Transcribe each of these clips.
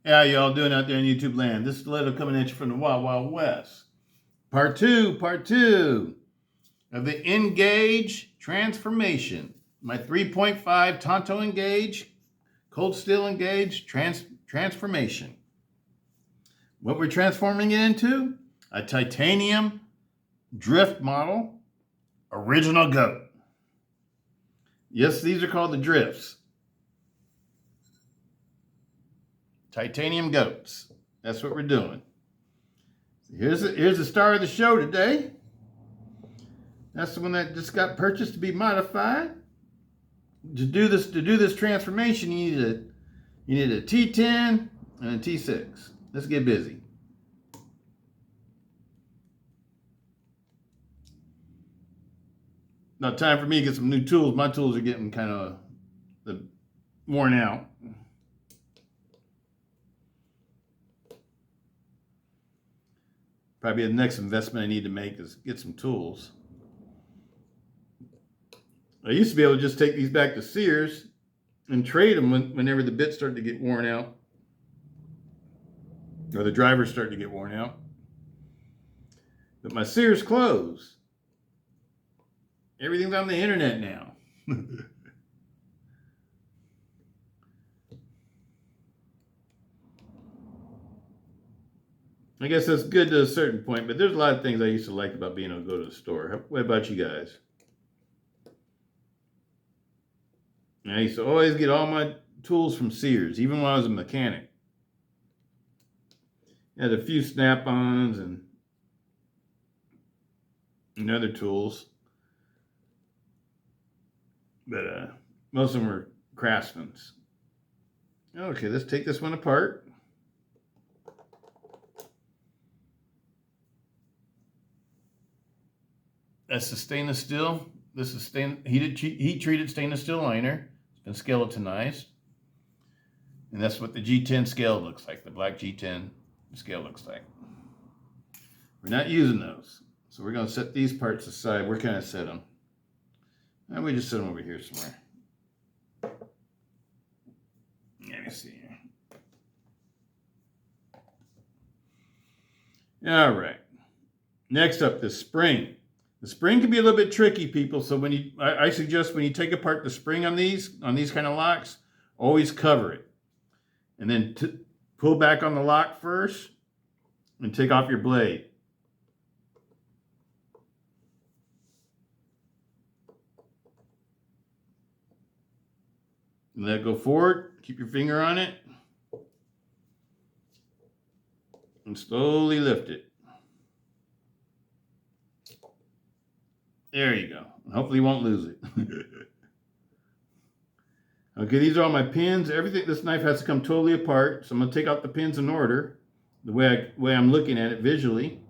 How y'all doing out there in YouTube land? This is Stiletto coming at you from the Wild Wild West. Part two of the Engage Transformation. My 3.5 Tanto Engage, Cold Steel Engage Transformation. What we're transforming it into? A titanium drift model, original goat. Yes, these are called the drifts. Titanium goats. That's what we're doing. Here's the star of the show today. That's the one that just got purchased to be modified. To do this transformation, you need a T10 and a T6. Let's get busy. Now, time for me to get some new tools. My tools are getting kind of worn out. Probably the next investment I need to make is get some tools. I used to be able to just take these back to Sears and trade them whenever the bits started to get worn out or the drivers started to get worn out. But my Sears closed. Everything's on the internet now. I guess that's good to a certain point, but there's a lot of things I used to like about being able to go to the store. What about you guys? I used to always get all my tools from Sears, even when I was a mechanic. I had a few snap-ons and other tools, but most of them were Craftsman's. Okay, let's take this one apart. That's the stainless steel. This is heat-treated stainless steel liner. It's been skeletonized. And that's what the G10 scale looks like. The black G10 scale looks like. We're not using those. So we're going to set these parts aside. Where can I set them? And we just set them over here somewhere. Let me see here. All right. Next up, the spring. The spring can be a little bit tricky, people. So I suggest when you take apart the spring on these kind of locks, always cover it. And then pull back on the lock first and take off your blade. And let it go forward. Keep your finger on it. And slowly lift it. There you go. Hopefully you won't lose it. Okay, these are all my pins. Everything, this knife has to come totally apart. So I'm going to take out the pins in order, the way I'm looking at it visually.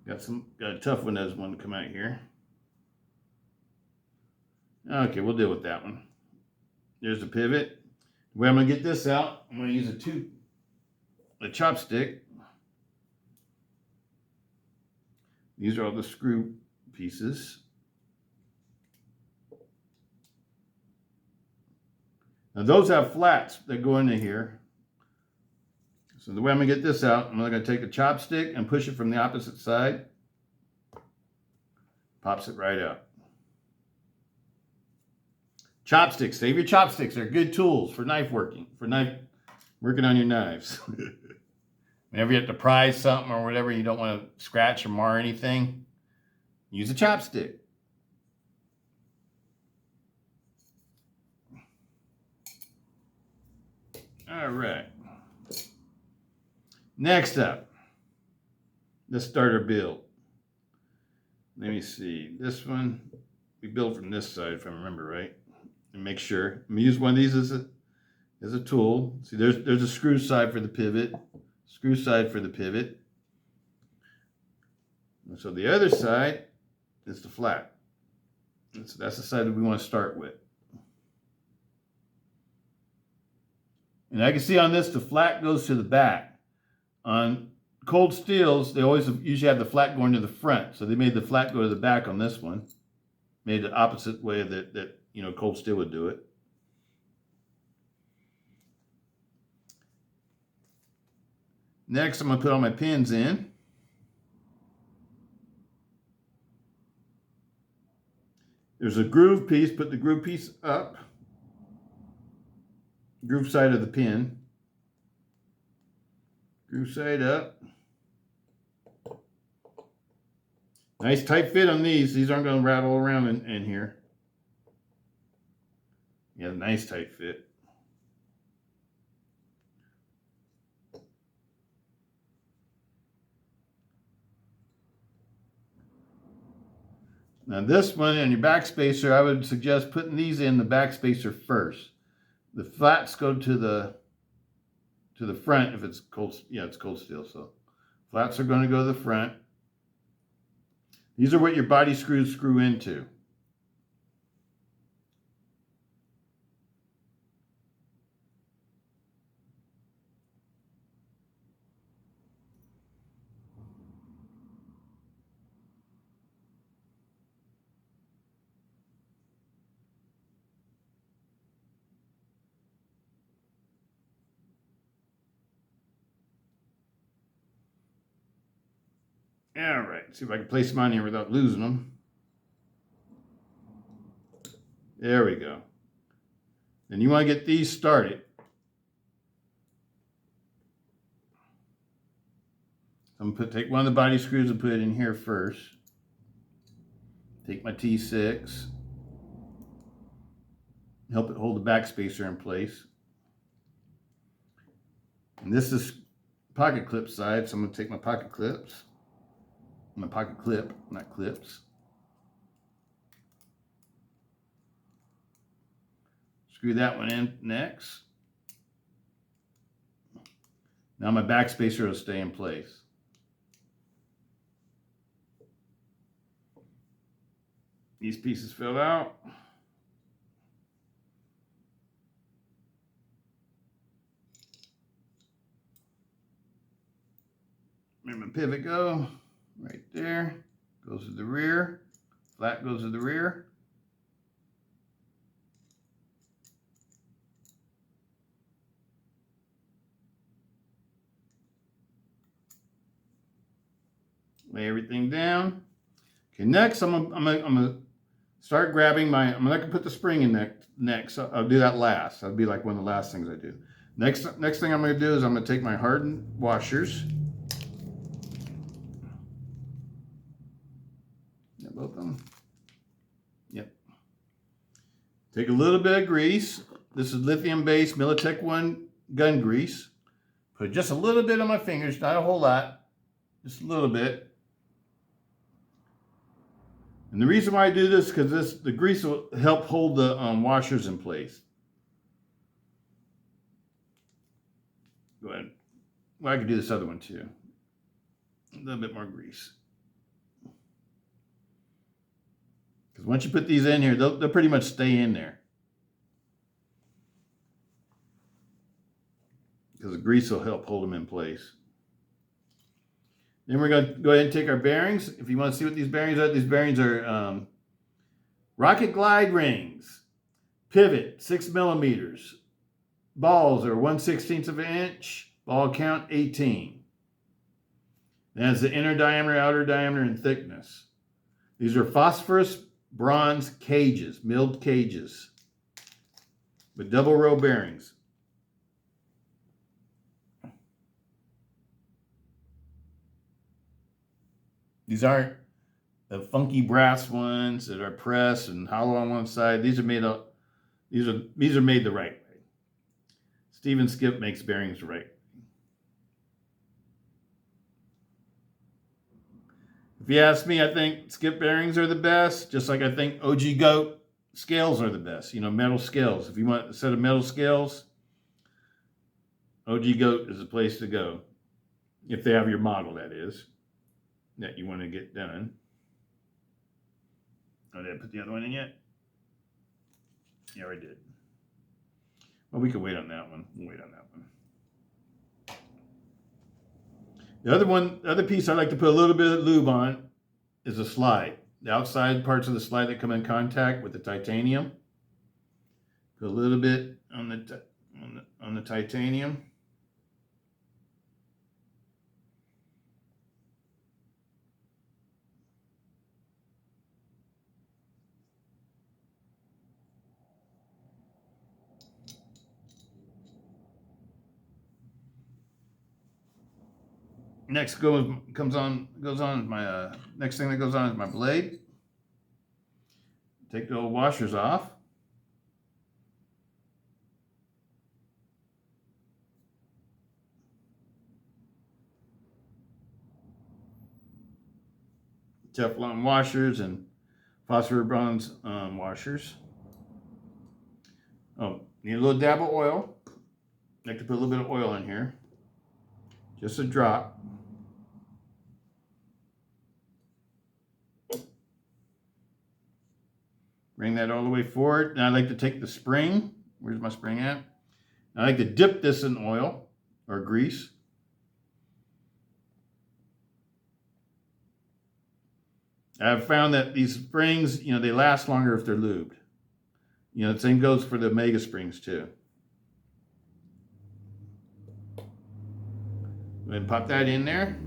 Got a tough one that doesn't want to come out here. Okay, we'll deal with that one. There's the pivot. The way I'm going to get this out, I'm going to use a chopstick. These are all the screw pieces. Now those have flats that go into here. So the way I'm going to get this out, I'm going to take a chopstick and push it from the opposite side. Pops it right out. Chopsticks, save your chopsticks. They're good tools for knife working, working on your knives. Whenever you have to prise something or whatever, you don't want to scratch or mar anything, use a chopstick. All right. Next up, the starter build. Let me see. This one, we build from this side, if I remember right. And make sure. I'm going to use one of these as a tool. See, there's a screw side for the pivot. Screw side for the pivot. And so the other side is the flat. And so that's the side that we want to start with. And I can see on this, the flat goes to the back. On cold steels, they usually have the flat going to the front. So they made the flat go to the back on this one. Made the opposite way that cold steel would do it. Next, I'm going to put all my pins in. There's a groove piece. Put the groove piece up. Groove side of the pin. Groove side up. Nice tight fit on these. These aren't going to rattle around in here. Yeah, nice tight fit. Now this one on your backspacer, I would suggest putting these in the backspacer first. The flats go to the front if it's cold. Yeah, it's cold steel, so flats are going to go to the front. These are what your body screws screw into. All right, see if I can place them on here without losing them. There we go. And you want to get these started. I'm going to take one of the body screws and put it in here first. Take my T6. Help it hold the backspacer in place. And this is pocket clip side, so I'm going to take my pocket clips. My pocket clip, not clips. Screw that one in next. Now my backspacer will stay in place. These pieces filled out. Where my pivot go? Right there. Goes to the rear. Flat goes to the rear. Lay everything down. Okay, next I'm gonna start grabbing my. I'm not gonna put the spring in next. I'll do that last. That'll be like one of the last things I do. Next thing I'm gonna do is I'm gonna take my hardened washers. Yeah, both of them. Yep. Take a little bit of grease. This is lithium-based Militech 1 gun grease. Put just a little bit on my fingers, not a whole lot, just a little bit. And the reason why I do this is because the grease will help hold the washers in place. Go ahead. Well, I could do this other one too. A little bit more grease. Because once you put these in here, they'll pretty much stay in there. Because the grease will help hold them in place. Then we're going to go ahead and take our bearings. If you want to see what these bearings are rocket glide rings, pivot 6 millimeters, balls are 1/16 of an inch, ball count 18. That's the inner diameter, outer diameter, and thickness. These are phosphorus bronze cages, milled cages with double row bearings. These aren't the funky brass ones that are pressed and hollow on one side. These are made up. These are made the right way. Steven Skiff makes bearings the right way. If you ask me, I think Skiff bearings are the best, just like I think OG Goat scales are the best. You know, metal scales. If you want a set of metal scales, OG Goat is the place to go. If they have your model, that is, that you want to get done. Oh, did I put the other one in yet? Yeah, I did. Well, we could wait on that one. We'll wait on that one. The other piece I like to put a little bit of lube on is a slide. The outside parts of the slide that come in contact with the titanium. Put a little bit on the titanium. Next goes on my next thing that goes on is my blade. Take the old washers off. Teflon washers and phosphor bronze washers. Oh, need a little dab of oil. I like to put a little bit of oil in here. Just a drop. Bring that all the way forward. Now I like to take the spring. Where's my spring at? I like to dip this in oil or grease. I've found that these springs, they last longer if they're lubed. The same goes for the Mega Springs too. Go ahead and pop that in there.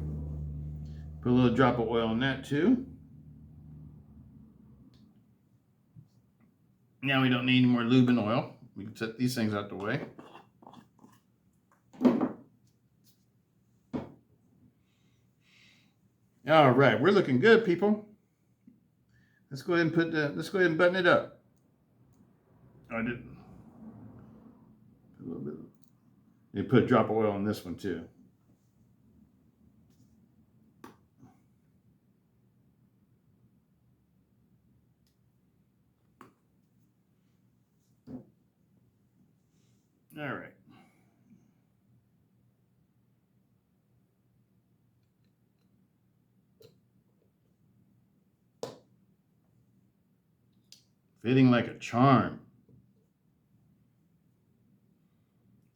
Put a little drop of oil in that too. Now we don't need any more lube and oil. We can set these things out the way. All right, we're looking good, people. Let's go ahead and button it up. I didn't. A little bit. You put a drop of oil on this one too. All right. Fitting like a charm.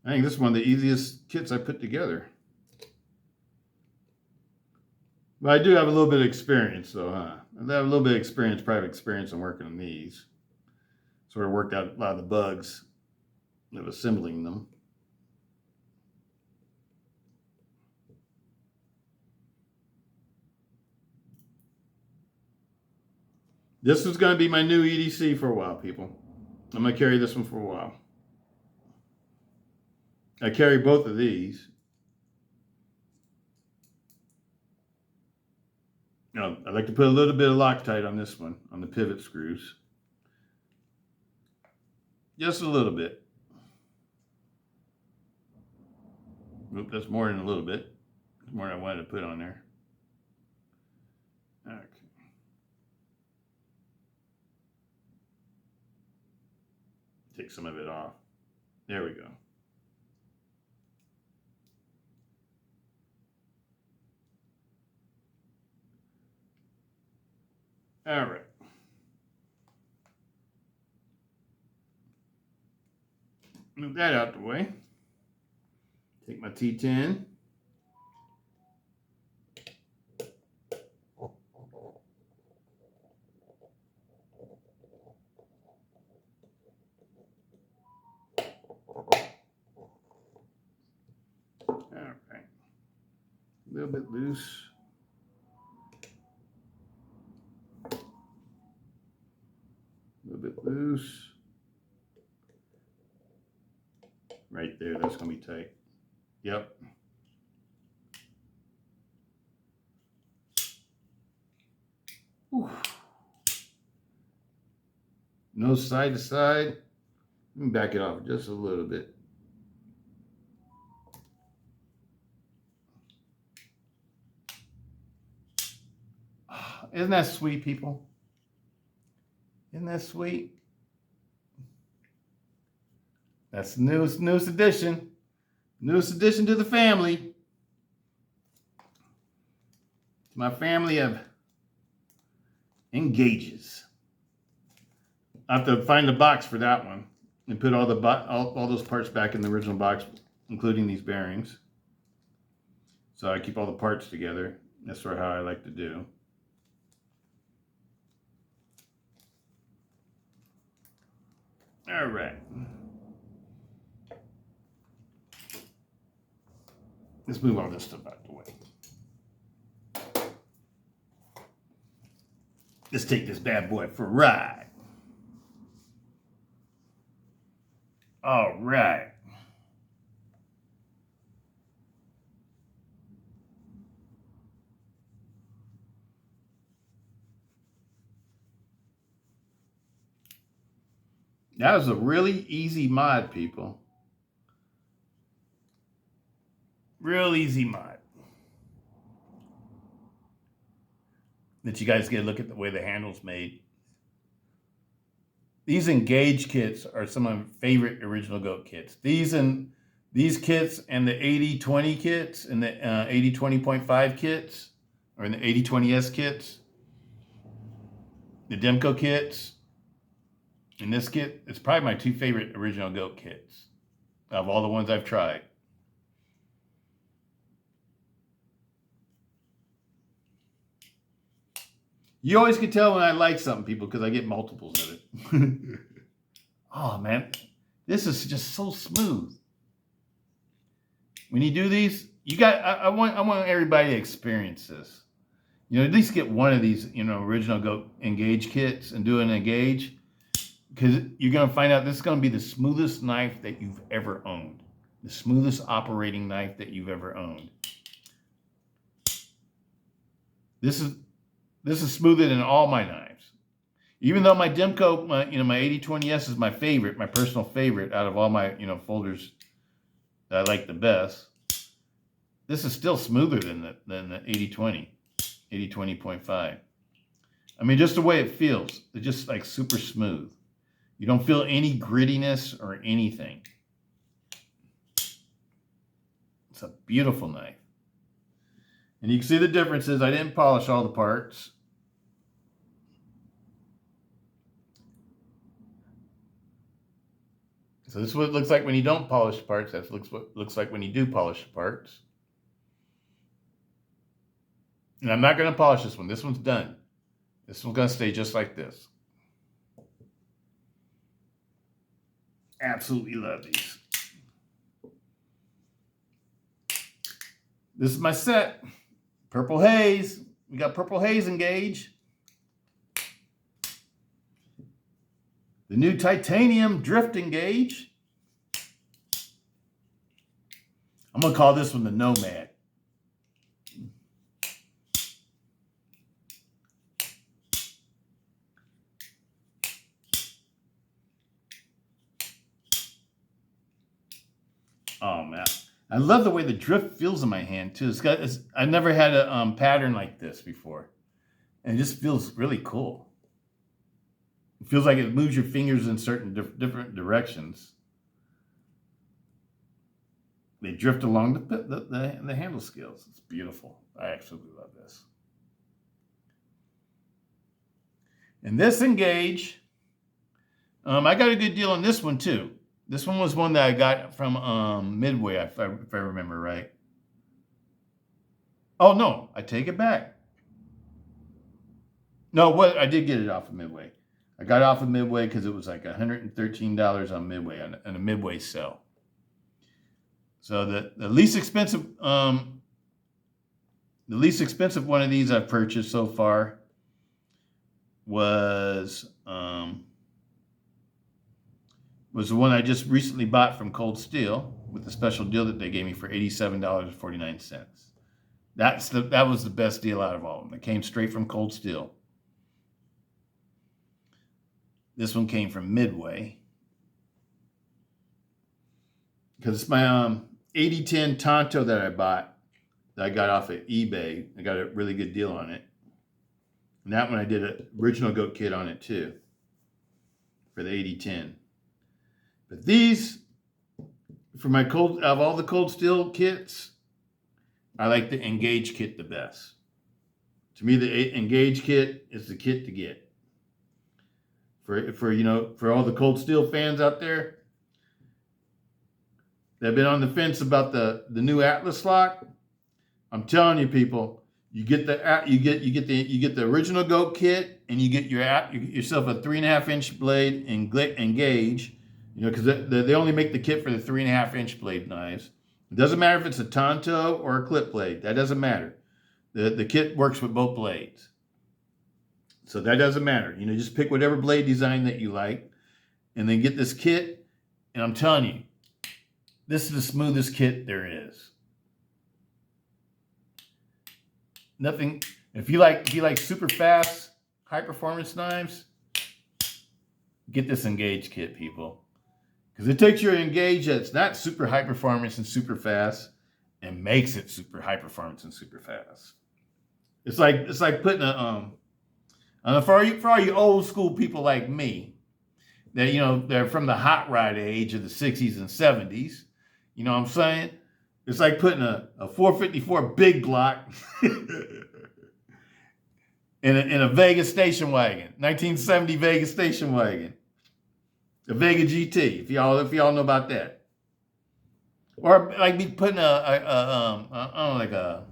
I think this is one of the easiest kits I put together. But I do have a little bit of experience though, huh? I have a little bit of private experience in working on these. Sort of worked out a lot of the bugs of assembling them. This is going to be my new EDC for a while, people. I'm going to carry this one for a while. I carry both of these. Now, I like to put a little bit of Loctite on this one, on the pivot screws. Just a little bit. Oop, that's more than a little bit. That's more than I wanted to put on there. Okay. Take some of it off. There we go. All right. Move that out the way. Take my T10. All right. A little bit loose. A little bit loose. Right there, that's going to be tight. Yep. Whew. No side to side. Let me back it off just a little bit. Isn't that sweet, people? Isn't that sweet? That's the newest addition. Newest addition to the family. My family of engages. I have to find the box for that one and put all those parts back in the original box, including these bearings. So I keep all the parts together. That's sort of how I like to do. All right. Let's move all this stuff out the way. Let's take this bad boy for a ride. All right. That was a really easy mod, people. Real easy mod. That you guys get a look at the way the handle's made. These Engage kits are some of my favorite original goat kits. These kits and the 8020 kits and the 8020.5 kits, or the 8020S kits, the Demco kits, and this kit, it's probably my two favorite original goat kits of all the ones I've tried. You always can tell when I like something, people, because I get multiples of it. Oh, man. This is just so smooth. When you do these, I want everybody to experience this. You know, at least get one of these, you know, original goat Engage kits and do an Engage. Because you're going to find out this is going to be the smoothest knife that you've ever owned. The smoothest operating knife that you've ever owned. This is smoother than all my knives. Even though my Demco, my 8020S is my favorite, my personal favorite out of all my, folders that I like the best. This is still smoother than the 8020, 8020.5. I mean, just the way it feels. It's just like super smooth. You don't feel any grittiness or anything. It's a beautiful knife. And you can see the differences. I didn't polish all the parts. So this is what it looks like when you don't polish the parts. That's what it looks like when you do polish the parts. And I'm not going to polish this one. This one's done. This one's going to stay just like this. Absolutely love these. This is my set. Purple Haze. We got Purple Haze Engage. The new Titanium Drift Engage. I'm going to call this one the Nomad. Oh, man. I love the way the drift feels in my hand, too. I've never had a pattern like this before. And it just feels really cool. It feels like it moves your fingers in certain different directions. They drift along the handle scales. It's beautiful. I absolutely love this. And this Engage, I got a good deal on this one, too. This one was one that I got from Midway, if I remember right. Oh, no, I take it back. No, I did get it off of Midway. I got it off of Midway because it was like $113 on Midway, on a Midway sale. So the least expensive one of these I've purchased so far was the one I just recently bought from Cold Steel with the special deal that they gave me for $87.49. That was the best deal out of all of them. It came straight from Cold Steel. This one came from Midway. Because it's my 8010 Tanto that I bought, that I got off of eBay. I got a really good deal on it. And that one I did an original goat kit on it too, for the 8010. But these, for of all the Cold Steel kits, I like the Engage kit the best. To me, the Engage kit is the kit to get. For all the Cold Steel fans out there that have been on the fence about the new Atlas lock, I'm telling you, people, you get the original goat kit, and you get yourself a 3.5-inch blade Engage. Because they only make the kit for the 3.5-inch blade knives. It doesn't matter if it's a Tanto or a clip blade. That doesn't matter. The kit works with both blades. So that doesn't matter. Just pick whatever blade design that you like, and then get this kit. And I'm telling you, this is the smoothest kit there is. Nothing. If you like super fast, high performance knives, get this Engage kit, people. Because it takes your Engage that's not super high performance and super fast and makes it super high performance and super fast. It's like putting a for all you old school people like me, that they're from the hot rod age of the 60s and 70s. You know what I'm saying? It's like putting a 454 big block in a Vega station wagon, 1970 Vega station wagon, a Vega GT. If y'all know about that, or like be putting a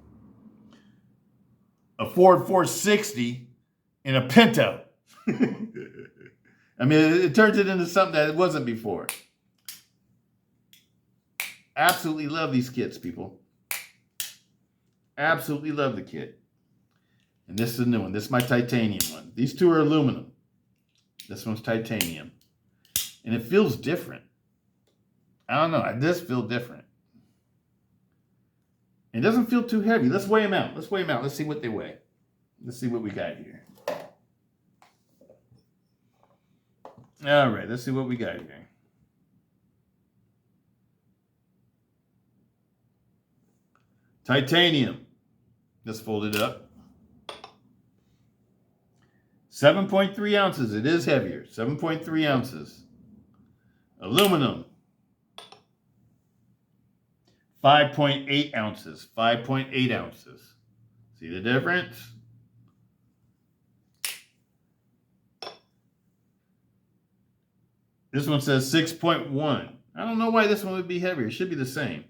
Ford 460 in a Pinto. I mean, it turns it into something that it wasn't before. Absolutely love these kits, people. Absolutely love the kit. And this is a new one. This is my titanium one. These two are aluminum. This one's titanium. And it feels different. I don't know. This feels different. It doesn't feel too heavy. Let's weigh them out. Let's see what they weigh. Let's see what we got here. All right, let's see what we got here. Titanium. Let's fold it up. 7.3 ounces. It is heavier. 7.3 ounces. Aluminum. 5.8 ounces. 5.8 ounces. See the difference? This one says 6.1. I don't know why this one would be heavier. It should be the same.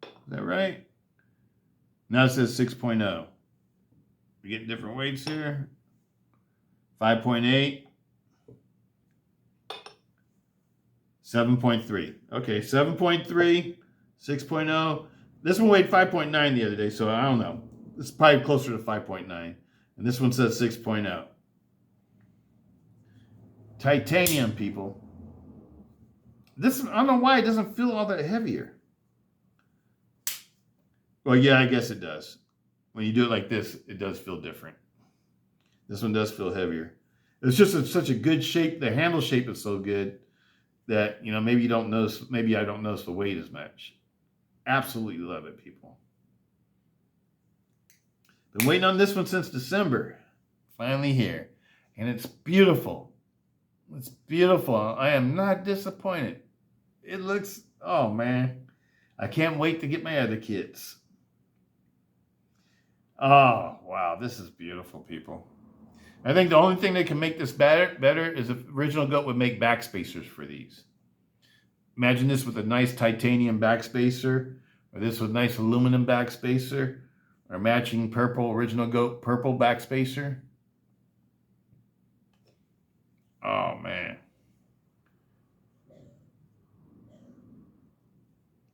Is that right? Now it says 6.0. We get different weights here. 5.8. 7.3. Okay, 7.3, 6.0. This one weighed 5.9 the other day, so I don't know. This is probably closer to 5.9. And this one says 6.0. Titanium, people. This, I don't know why it doesn't feel all that heavier. Well, yeah, I guess it does. When you do it like this, it does feel different. This one does feel heavier. It's just such a good shape. The handle shape is so good that, maybe you don't notice, maybe I don't notice the weight as much. Absolutely love it, people. Been waiting on this one since December. Finally here. And it's beautiful. It's beautiful. I am not disappointed. It looks, oh man. I can't wait to get my other kits. Oh, wow. This is beautiful, people. I think the only thing that can make this better is if Original Goat would make backspacers for these. Imagine this with a nice titanium backspacer, or this with nice aluminum backspacer, or matching purple Original Goat purple backspacer. Oh, man.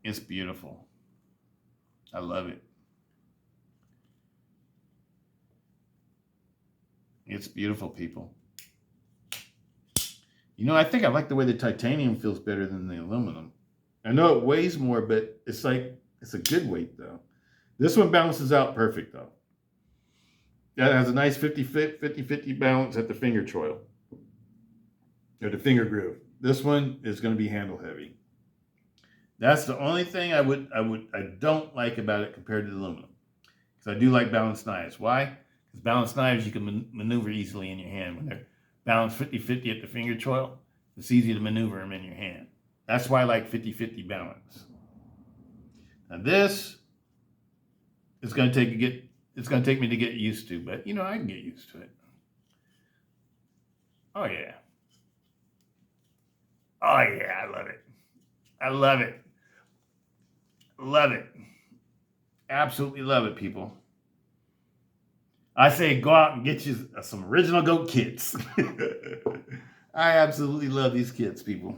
It's beautiful. I love it. It's beautiful, people. I think I like the way the titanium feels better than the aluminum. I know it weighs more, but it's a good weight, though. This one balances out perfect, though. That has a nice 50-50 balance at the finger choil, or the finger groove. This one is going to be handle heavy. That's the only thing I don't like about it compared to the aluminum. Because I do like balanced knives. Why? Because balanced knives you can maneuver easily in your hand. When they're balanced 50-50 at the finger choil, it's easy to maneuver them in your hand. That's why I like 50-50 balance. Now this is going to take me to get used to, but I can get used to it. Oh yeah. Oh yeah, I love it. I love it. Love it. Absolutely love it, people. I say go out and get you some Original Goat kits. I absolutely love these kits, people.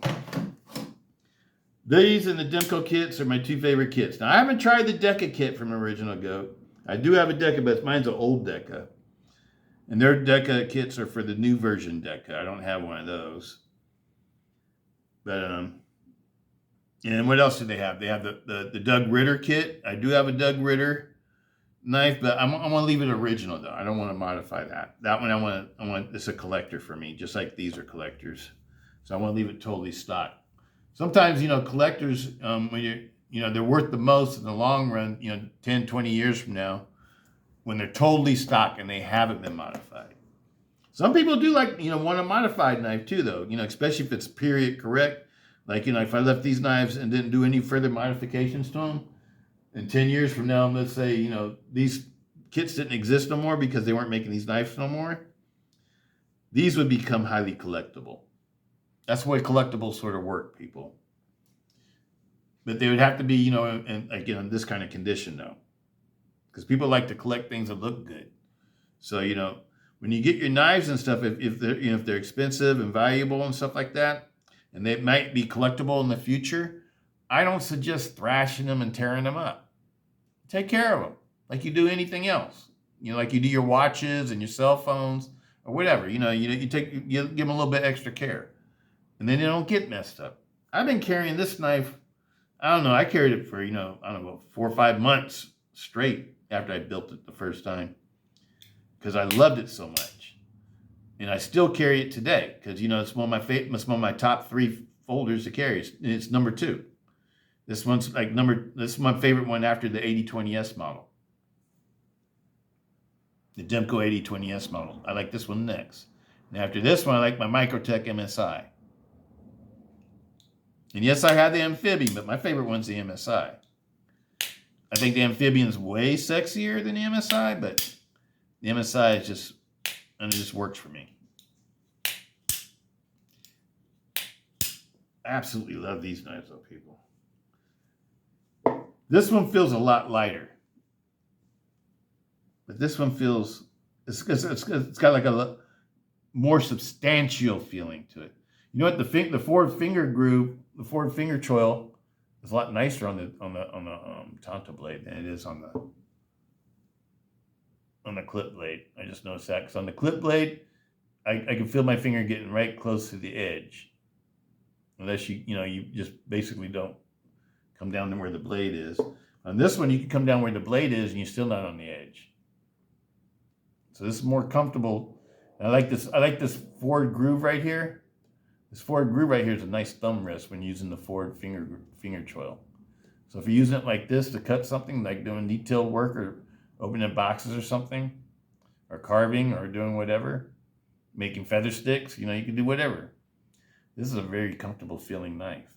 These and the Demco kits are my two favorite kits. Now, I haven't tried the Deca kit from Original Goat. I do have a Deca, but mine's an old Deca. And their Deca kits are for the new version Deca. I don't have one of those. But, and what else do they have? They have the Doug Ritter kit. I do have a Doug Ritter knife, but I want to leave it original though. I don't want to modify that. That one I want. It's a collector for me, just like these are collectors. So I want to leave it totally stock. Sometimes, collectors, when they're worth the most in the long run, 10, 20 years from now, when they're totally stock and they haven't been modified. Some people do like, want a modified knife too, though, especially if it's period correct. Like, if I left these knives and didn't do any further modifications to them, in 10 years from now, let's say, these kits didn't exist no more because they weren't making these knives no more, these would become highly collectible. That's the way collectibles sort of work, people. But they would have to be, in this kind of condition, though. Because people like to collect things that look good. So, when you get your knives and stuff, if they're expensive and valuable and stuff like that, and they might be collectible in the future, I don't suggest thrashing them and tearing them up. Take care of them like you do anything else. Like you do your watches and your cell phones or whatever. You give them a little bit extra care. And then they don't get messed up. I've been carrying this knife, I don't know, I carried it for, 4 or 5 months straight after I built it the first time because I loved it so much. And I still carry it today because, it's one of my top 3 folders to carry. It's number 2. This one's this is my favorite one after the 8020S model. The Demco 8020S model. I like this one next. And after this one, I like my Microtech MSI. And yes, I have the amphibian, but my favorite one's the MSI. I think the amphibian's way sexier than the MSI, but the MSI is it just works for me. I absolutely love these knives though, people. This one feels a lot lighter. But this one feels, it's got like a more substantial feeling to it. You know what? The forward finger groove, the forward finger choil is a lot nicer on the Tanto blade than it is on the clip blade. I just noticed that because on the clip blade, I can feel my finger getting right close to the edge. Unless you just basically don't come down to where the blade is. On this one, you can come down where the blade is and you're still not on the edge. So this is more comfortable. I like this forward groove right here. This forward groove right here is a nice thumb rest when using the forward finger choil. So if you're using it like this to cut something, like doing detailed work or opening boxes or something, or carving or doing whatever, making feather sticks, you can do whatever. This is a very comfortable feeling knife.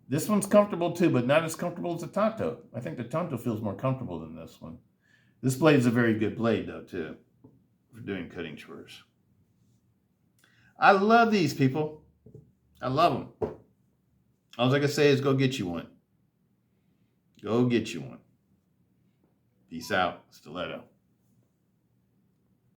This one's comfortable too, but not as comfortable as the Tanto. I think the Tanto feels more comfortable than this one. This blade is a very good blade though too, for doing cutting chores. I love these, people. I love them. All I can say is go get you one. Go get you one. Peace out, Stiletto.